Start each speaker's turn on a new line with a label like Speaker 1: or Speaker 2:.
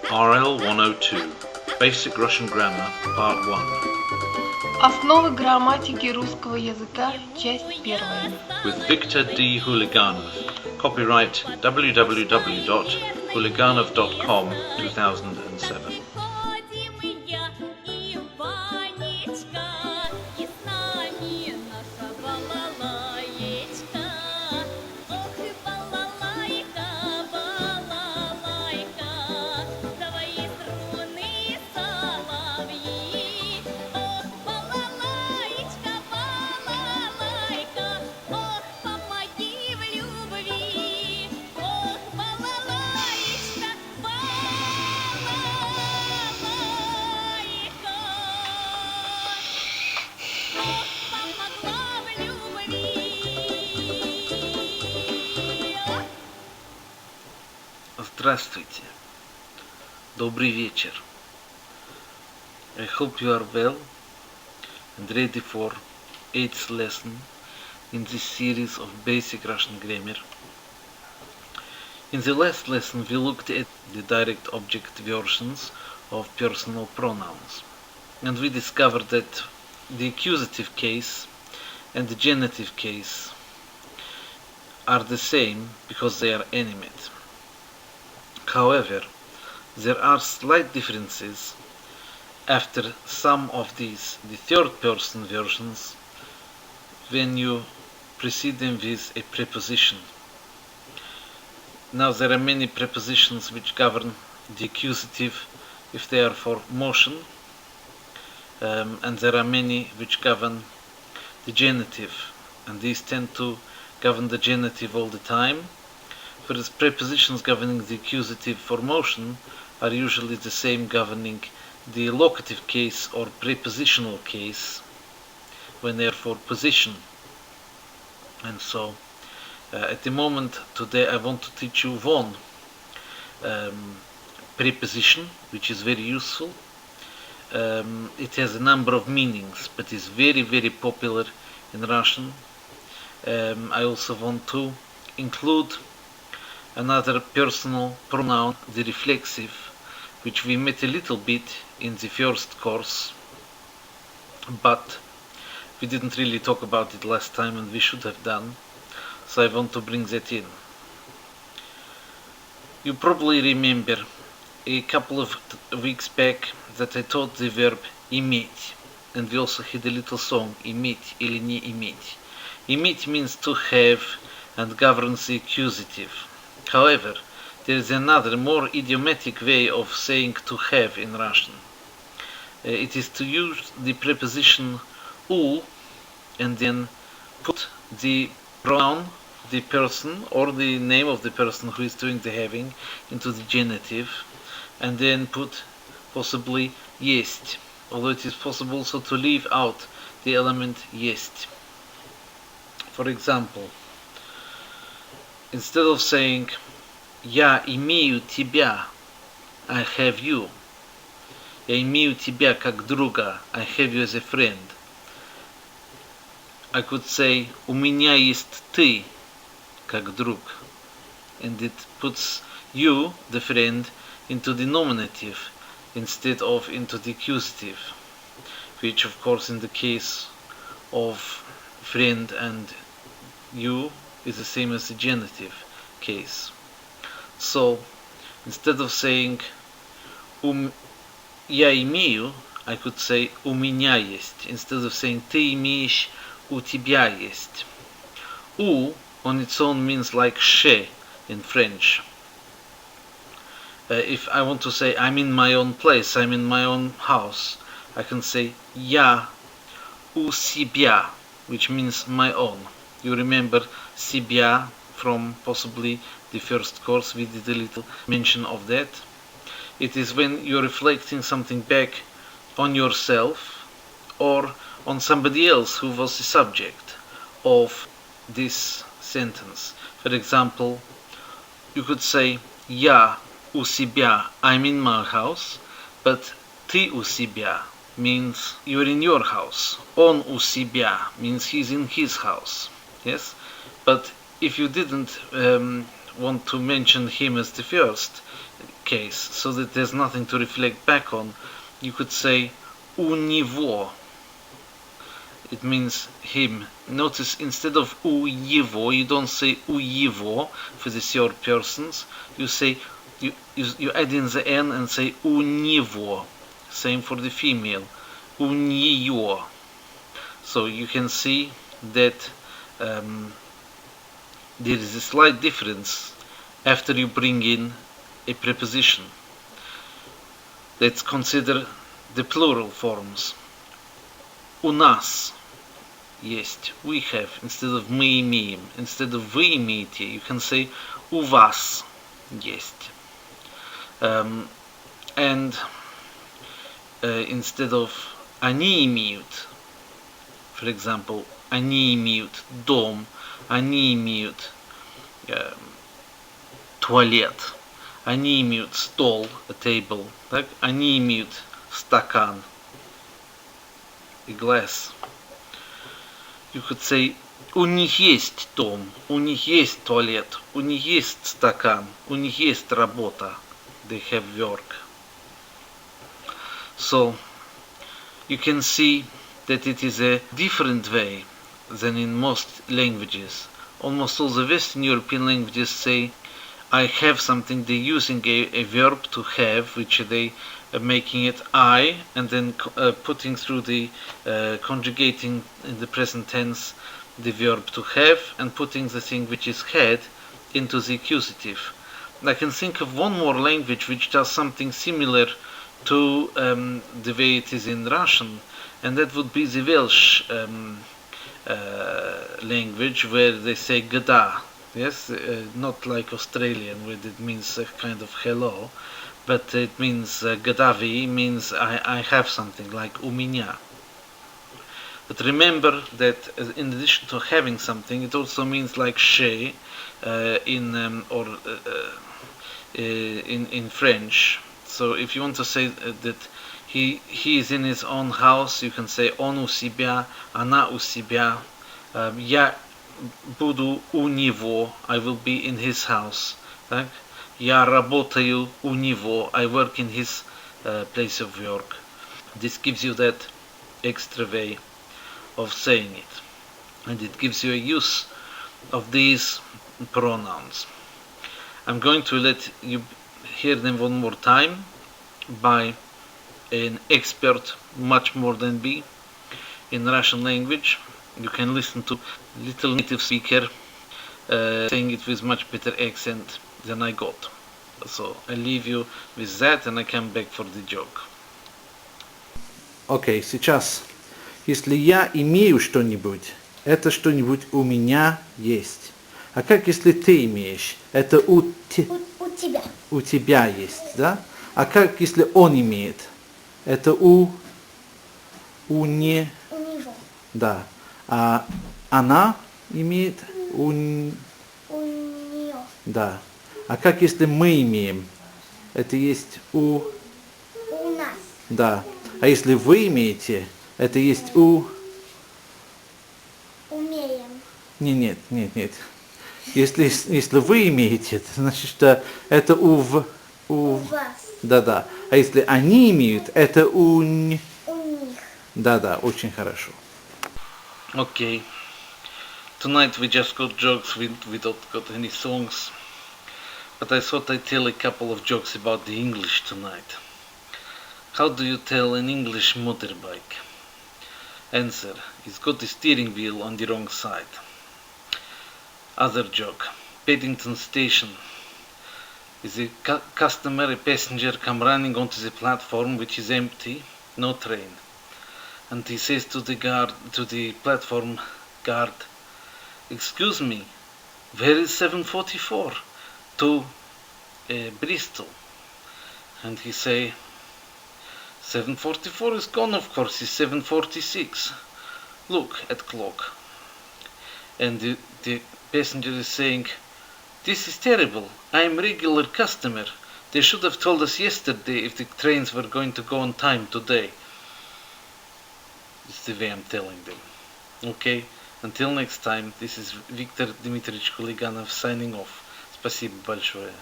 Speaker 1: RL102 Basic Russian Grammar Part 1
Speaker 2: Основы грамматики русского языка, часть первая.
Speaker 1: with Victor D. Huliganov. Copyright www.huliganov.com 2007.
Speaker 3: Здравствуйте. Добрый вечер. I hope you are well and ready for 8th lesson in this series of basic Russian grammar. In the last lesson we looked at the direct object versions of personal pronouns, and we discovered that the accusative case and the genitive case are the same because they are animate. However, there are slight differences after some of these, the third person versions, when you precede them with a preposition. Now there are many prepositions which govern the accusative if they are for motion, and there are many which govern the genitive, and these tend to govern the genitive all the time, whereas prepositions governing the accusative for motion are usually the same governing the locative case or prepositional case when they are for position. And so at the moment today I want to teach you one preposition which is very useful. It has a number of meanings but is very popular in Russian. I also want to include another personal pronoun, the reflexive, which we met a little bit in the first course, but we didn't really talk about it last time and we should have done, so I want to bring that in. You probably remember a couple of weeks back that I taught the verb иметь, and we also had a little song, иметь или не иметь. Иметь means to have and governs the accusative. However, there is another, more idiomatic way of saying to have in Russian. It is to use the preposition u and then put the pronoun, the person, or the name of the person who is doing the having into the genitive, and then put possibly есть, although it is possible also to leave out the element есть. For example, instead of saying «Я имею тебя», I have you, «Я имею тебя как друга», I have you as a friend, I could say «У меня есть ты как друг», and it puts you, the friend, into the nominative instead of into the accusative, which of course in the case of friend and you is the same as the genitive case. So instead of saying я имею, I could say у меня есть. Instead of saying ты имеешь, у тебя есть. У on its own means like chez in French. If I want to say I'm in my own place, I'm in my own house, I can say я у себя, which means my own. You remember себя from possibly the first course, we did a little mention of that. It is when you're reflecting something back on yourself or on somebody else who was the subject of this sentence. For example, you could say я у себя, I'm in my house, but ты у себя means you're in your house. Он у себя means he's in his house. Yes, but if you didn't want to mention him as the first case, so that there's nothing to reflect back on, you could say у него. It means him. Notice instead of у его, you don't say у его for the third persons. You say you add in the n and say у него. Same for the female. У нее. So you can see that there is a slight difference after you bring in a preposition. Let's consider the plural forms. У нас есть, we have, instead of мы имеем. Instead of вы имеете, you can say у вас есть. And instead of они имеют, for example, они имеют дом, они имеют туалет, они имеют стол, a table, так? Они имеют стакан, a glass. You could say у них есть дом, у них есть туалет, у них есть стакан, у них есть работа. They have work. So you can see that it is a different way than in most languages. Almost all the Western European languages say I have something. They're using a verb to have, which they are making it I, and then putting through the conjugating in the present tense the verb to have, and putting the thing which is had into the accusative. I can think of one more language which does something similar to the way it is in Russian, and that would be the Welsh language, where they say gada. Yes, not like Australian, where it means a kind of hello, but it means gadavi means I have something, like у меня. But remember that in addition to having something, it also means like she in French. So if you want to say that he is in his own house, you can say он у себя, она у себя. Я буду у него, I will be in his house. Так? Я работаю у него, I work in his place of work. This gives you that extra way of saying it, and it gives you a use of these pronouns. I'm going to let you hear them one more time by an expert, much more than me, in Russian language. You can listen to little native speaker saying it with much better accent than I got. So I leave you with that, and I come back for the joke.
Speaker 4: Окей, сейчас, если я имею что-нибудь, это что-нибудь у меня есть. А как если ты имеешь? Это у
Speaker 5: тебя.
Speaker 4: У тебя есть, да? А как если он имеет? Это у не...
Speaker 5: У него.
Speaker 4: Да. А она имеет? У
Speaker 5: нее.
Speaker 4: Да. А как если мы имеем? Это есть у
Speaker 5: нас.
Speaker 4: Да. А если вы имеете, это есть у...
Speaker 5: Умеем.
Speaker 4: Нет. Если вы имеете, это значит, что это у
Speaker 5: вас.
Speaker 4: Да. А если они имеют, это у них. Да, очень хорошо.
Speaker 3: Okay. Tonight we just got jokes, we don't got any songs. But I thought I'd tell a couple of jokes about the English tonight. How do you tell an English motorbike? Answer: it's got the steering wheel on the wrong side. Other joke: Paddington Station. Is a customer, a passenger, come running onto the platform which is empty, no train. And he says to the platform guard, "Excuse me, where is 744? To Bristol." And he say, 744 is gone, of course, it's 746. Look at clock. And the passenger is saying, "This is terrible. I am regular customer. They should have told us yesterday if the trains were going to go on time today." It's the way I'm telling them. Okay, until next time, this is Viktor Dmitrich Kuliganov signing off.
Speaker 1: Спасибо большое.